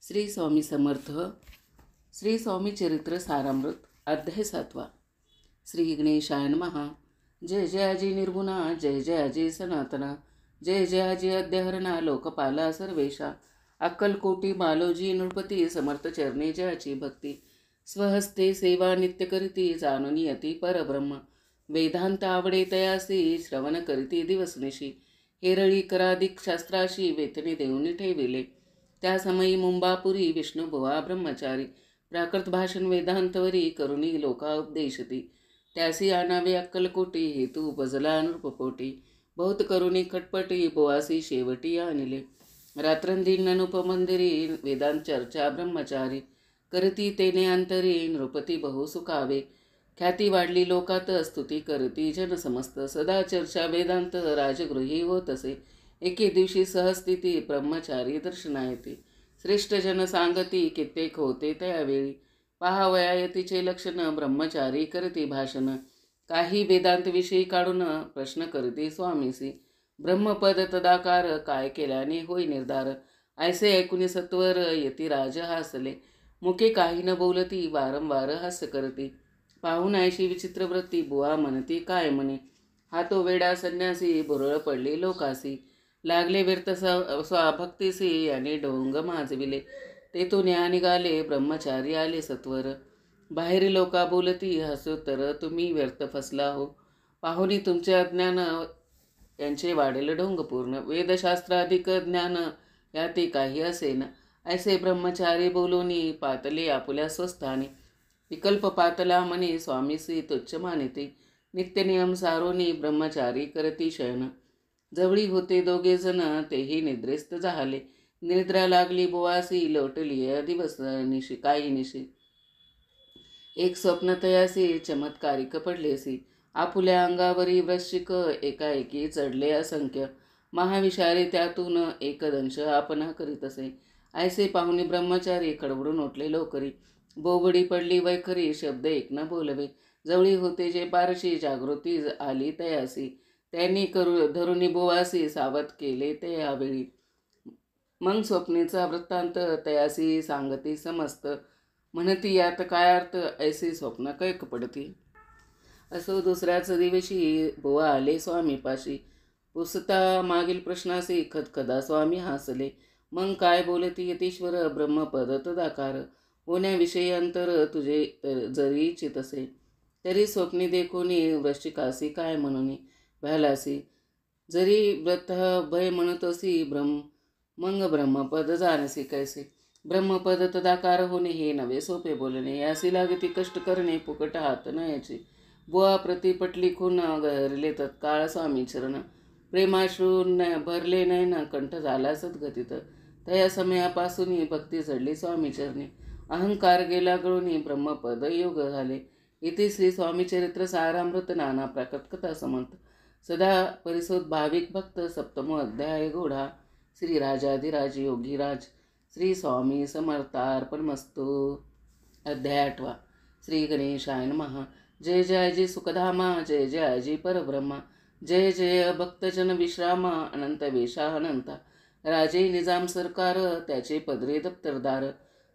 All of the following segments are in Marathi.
श्री स्वामी समर्थ. श्री स्वामी चरित्र सारामृत अध्याय 7. श्री गणेशाय नमः. जय जय अजी निर्गुणा, जय जय अजी सनातना, जय जय अजी अद्यहरणा, लोकपाला सर्वेशा, अक्कलकोटी मालोजी नृपती, समर्थ चरणे जयाची भक्ती, स्वहस्ते सेवा नित्य करीती, जाणून यती परब्रह्म, वेदांत आवडे तयासी, श्रवण करीती दिवसनिशी, हेरळी कराधिक शास्त्राशी, वेतने देऊनी ठेविले, त्या समयी मुंबापुरी विष्णुबुवा ब्रह्मचारी, प्राकृत भाषण वेदांतवरी, करुणी लोका उपदेशती, त्यासी आणावे अक्कलकोटी, हेतू उपजला नृपपोटी, बहुत करुणी खटपटी, बुवासी शेवटी आणले, रात्रंदिन अनुपमंदिरी, वेदांत चर्चा ब्रह्मचारी, करती तेने अंतरी, नृपती बहु सुखावे, ख्याती वाढली लोकात, स्तुती करती जन समस्त, सदा चर्चा वेदांत राजगृही होत असे, एके दिवशी सहस्थिती ब्रह्मचारी दर्शनायती, श्रेष्ठ जन सांगती, कित्येक होते त्यावेळी, पाहावया यतीचे लक्षण, ब्रह्मचारी करती भाषण, काही वेदांत विषयी काढून प्रश्न करती स्वामीसी, ब्रह्मपद तदाकार, काय केल्याने होई निर्धार, ऐसे ऐकुनी सत्वर यतिराज हासले, मुके काही न बोलती, वारंवार हास्य करती, पाहून ऐशी विचित्र वृत्ती, बुवा म्हणती काय म्हणे, हा तो वेडा संन्यासी, बुरळ पडले लोकासी, लागले व्यर्थ स्वभक्तीसी, आणि ढोंग माजविले, तेथून या निघाले ब्रह्मचारी आले सत्वर, बाहेर लोका बोलती, हसू तर तुम्ही व्यर्थ फसला हो, पाहुनी तुमचे अज्ञान, यांचे वाढेल ढोंग पूर्ण, वेदशास्त्राधिक ज्ञान याते काही असेना, ऐसे ब्रह्मचारी बोलूनी, पातले आपुल्या स्वस्थानी, विकल्प पातला म्हणे, स्वामीसी तुच्छ मानिते, नित्यनियम सारोनी, ब्रह्मचारी करती शयन, जवळी होते दोघे जण, तेही निद्रेस्त झाले, निद्रा लागली बुवासी, लोटली दिवस निशी काही निशी, एक स्वप्न तयासी, चमत्कारिक पडलेसी, आपुल्या अंगावरी वृश्चिक, एकाएकी चढले असंख्य, महाविषारी त्यातून एक दंश आपणा करीत असे, ऐसे पाहुणे ब्रह्मचारी खडबडून उठले लोकरी, बोबडी पडली वैखरी, शब्द एक न बोलवे, जवळी होते जे पारशी, जागृती आली तयासी, त्यांनी धरुणी बुवासी, सावध केले ते यावेळी, मग स्वप्नेचा वृत्तांत तयासी सांगती समस्त, म्हणती यात काय अर्थ, ऐसे स्वप्न कैक पडती, असो दुसऱ्याच दिवशी बुवा आले स्वामीपाशी, पुसता मागील प्रश्नासी, खदखदा स्वामी हासले, मग काय बोलती यतीश्वर, ब्रह्मपद तदाकार, होण्याविषयी अंतर तुझे जरी चित असे, तरी स्वप्नी देखोनी वृश्चिकासी काय म्हणून भ्यालासी, जरी व्रत भय म्हणतोसी मग ब्रह्मपद जाणसी कैसे, ब्रह्मपद तदाकार होणे हे नवे सोपे बोलणे, यासी लागती कष्ट करणे, फुकट हात नयाची, बुवा प्रति पटली खून, गहरले तत्काळ स्वामी चरण, प्रेमाश्रू भरले नयन, कंठ झाला सद्गतीत, तया समयापासून भक्ती झडली स्वामी चरणी, अहंकार गेला गळून, ब्रह्मपद योग झाले, इथे श्री स्वामी चरित्र सारामृत नाना प्राकृत कथा समंत, सदा परिसोद भाविक भक्त, सप्तमो अध्याय गोढा. श्री राजाधिराज योगीराज श्री स्वामी समर्थार्पणमस्तु. अध्याय 8. श्री गणेशाय नमः. जय जय अजी सुखधामा, जय जय अजी परब्रह्मा, जय जय भक्तजन विश्रामा, अनंत वेशा अनंता, राजे निजाम सरकार, त्याचे पदरे दप्तरदार,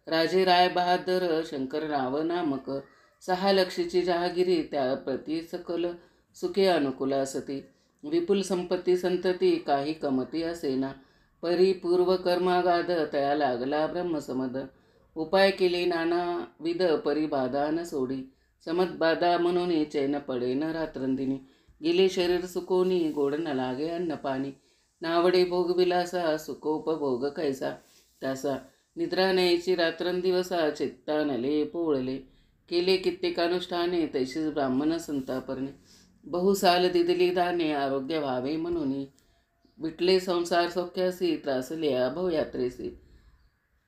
राजे राय बहादर, शंकर नाव नामक, 6 लक्षीची जहागिरी, त्या प्रति सकल सुखे अनुकूल असती, विपुल संपत्ती संतती, काही कमती असेना, परिपूर्व कर्मागाध, तया लागला ब्रह्मसमद, उपाय केले नाना विध, परिबाधा न सोडी, समदबाधा म्हणून चैन पडे न रात्रंदिनी, गेले शरीर सुकोनी, गोड न लागे अन्न पाणी, नावडे भोग विलासा, सुखोपभोग कैसा त्यासा, निद्रा न्यायची रात्रंदिवसा, चित्ता नले पोळले, केले कित्येक अनुष्ठाने, तैशीच ब्राह्मण संतापरणे, बहुसाल दिदली दाने, आरोग्य व्हावे म्हणून, विटले संसार सौख्यासी, त्रासले अभवयात्रेसी,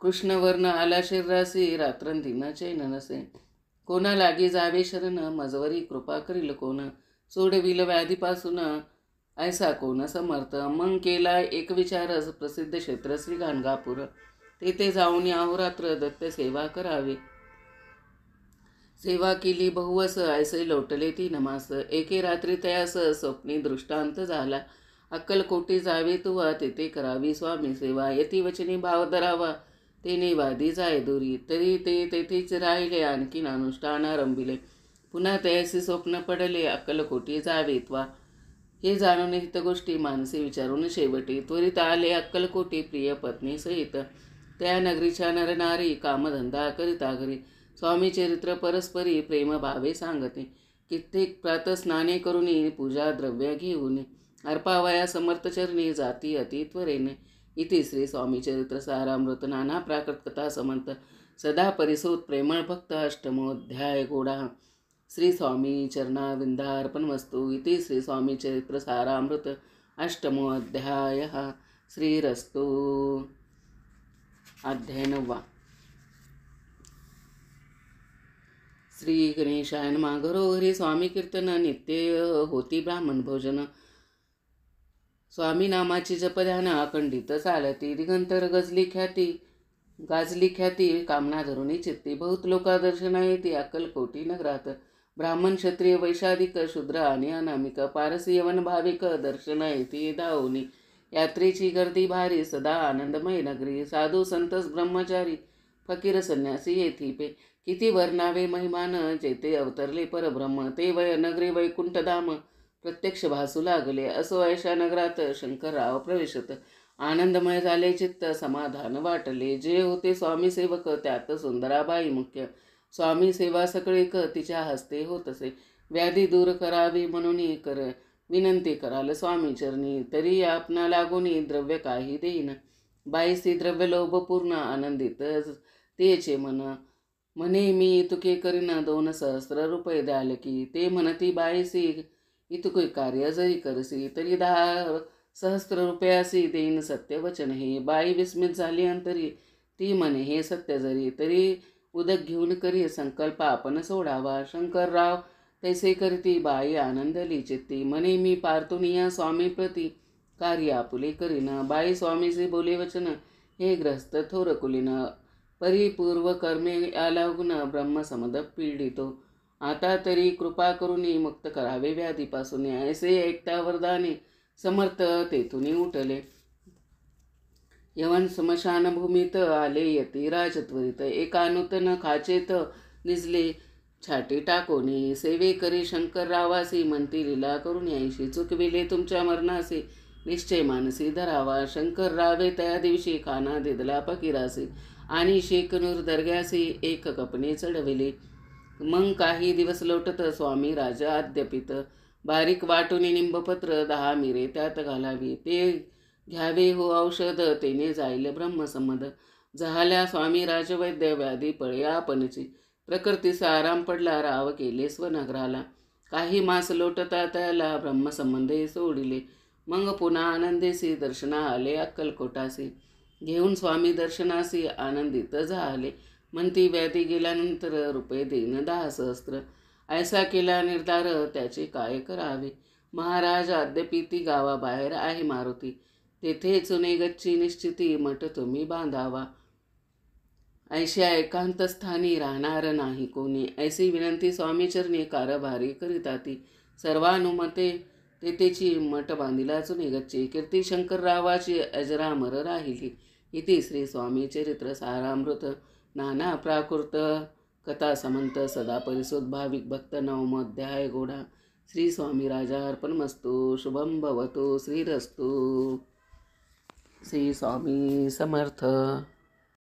कृष्णवर्ण आला शरीरासी, रात्रंदिन चैन नसे, कोणा लागी जावे शरण, मजवरी कृपा करील कोण, सोडविल व्याधीपासून ऐसा कोण समर्थ, मग केला एक विचार, प्रसिद्ध क्षेत्र श्री गाणगापूर, तेथे जाऊन अहोरात्र दत्त सेवा करावी, सेवा केली बहुवस, ऐसे लोटले 3 मास, एके रात्री तयास स्वप्नी दृष्टांत झाला, अक्कलकोटी जावे तुवा, तेथे करावी स्वामी सेवा, यती वचनी भाव धरावा, तेने वादी जाय दुरी, तरी ते तेथेच राहिले आणखीन अनुष्ठानारंभिले. पुन्हा तयासी स्वप्न पडले अक्कलकोटी जावेत्वा. हे जाणून हितगोष्टी मानसी विचारून शेवटी त्वरित आले अक्कलकोटी प्रिय पत्नी सहित. त्या नगरीच्या नरनारी कामधंदा करिता घरी. स्वामी चरित्र परस्परी प्रेमभावे सांगते. कित्येक प्रातस्नाने करुनी पूजा द्रव्य घेऊन अर्पावया समर्थचरणी जाती अतित्वरेने. इति श्री स्वामी चरित्र सारामृत नाना प्राकृत कथा समंत सदा परिसोत प्रेमळ भक्त अष्टमोध्याय गोडा. श्री स्वामी चरणाविंदार्पणमस्तु. इति श्री स्वामी चरित्र सारामृत अष्टमोध्याय. श्रीरस्तु. अध्याय 9. श्री गणेशाय नमः. घरोघरी स्वामी कीर्तन नित्य होती ब्राह्मण भोजन. स्वामी नामाची जपध्यान अखंडित चालती. दिगंतर गाजली ख्याती कामना धरुणी चित्ती. बहुत लोका दर्शना येती अक्कलकोटी नगरात. ब्राह्मण क्षत्रिय वैशाधिक शूद्र आणि अनामिक पारसी यवन भाविक दर्शना येती धावनी. यात्रेची गर्दी भारी सदा आनंदमय नगरी. साधू संतस ब्रह्मचारी फकीर संन्यासी येथी पे. किती वर्णावे महिमान जेथे अवतरले परब्रह्म. ते नगरी वैकुंठधाम प्रत्यक्ष भासू लागले. असो ऐशा नगरात शंकरराव प्रवेशत. आनंदमय झाले चित्त समाधान वाटले. जे होते स्वामी सेवक त्यात सुंदराबाई मुख्य. स्वामी सेवा सकळीक तिच्या हस्ते होत असे. व्याधी दूर करावी म्हणून विनंती कराल स्वामी चरणी. तरी आपणा लागून द्रव्य काही देईन. बाईसी द्रव्य लोभपूर्ण आनंदित तेचे म्हणे मी तुके करीन 2 सहस्र रुपये द्याल की. ते म्हणती बाईसी इतके कार्य जरी करसी तरी 10 सहस्र रुपयासी देईन सत्य वचन हे. बाई विस्मित झाली अंतरी. ती म्हणे हे सत्य जरी तरी उदक घेऊन करी संकल्प आपण सोडावा. शंकरराव तैसे करती बाई आनंदली चित्ती. म्हणे मी पार्थुनिया स्वामी प्रती कार्य आपुले करीन. बाई स्वामीचे बोले वचन हे ग्रस्त थोर कुलीन. परिपूर्व कर्मे आलागुण ब्रह्मसमद पीडितो. आता तरी कृपा करुनी मुक्त करावे व्याधीपासून. ऐसे ऐकता वरदाने समर्थ तेथुनी उठले. यवन स्मशान भूमीत आले यती राजत्वरित. एका नूतन खाचेत निजले छाटी टाकोनी. सेवे करी शंकररावासी म्हणती लीला करून यायशी. चुकविले तुमच्या मरणासी निश्चय मानसी धरावा. शंकररावे त्या दिवशी खाना दिदला फकीरासी. आणि शेकनूर दर्ग्यासी एक कपणे चढविले. मग काही दिवस लोटत स्वामी राजा अद्यपित. बारीक वाटून निंबपत्र 10 मिरे त्यात घालावी. ते घ्यावे हो औषध तेने जाईल ब्रह्मसंमद. झाल्या स्वामी राजवैद्य व्याधी पळे आपणची. प्रकृतीचा आराम पडला राव केले स्वनगराला. काही मास लोटता त्याला ब्रह्मसंबंधे सोडिले. मग पुन्हा आनंदेसी दर्शना आले अक्कलकोटासी. घेऊन स्वामी दर्शनासी आनंदित झाले. म्हणती व्याधी गेल्यानंतर रुपये देईन 10 सहस्र. ऐसा केला निर्धार त्याचे काय करावे. महाराज अद्यापि ती गावाबाहेर आहे मारुती. तेथे चुने गच्ची निश्चिती मठ तुम्ही बांधावा. ऐशा एकांत स्थानी राहणार नाही कोणी. ऐसी विनंती स्वामीचरणी कारभारी करिता ती. सर्वानुमते तेथेची मठ बांधिला चुने गच्ची. कीर्ती शंकररावाची अजरामर राहिली. इति श्री स्वामी चरित्र सारामृत नाना प्राकृत कथा समंत सदा परिसोत भाविक भक्त नवमोध्याय गोडा. श्री स्वामी राजार्पणमस्तु. शुभम भवतु. श्रीरस्तु. श्री स्वामी समर्थ.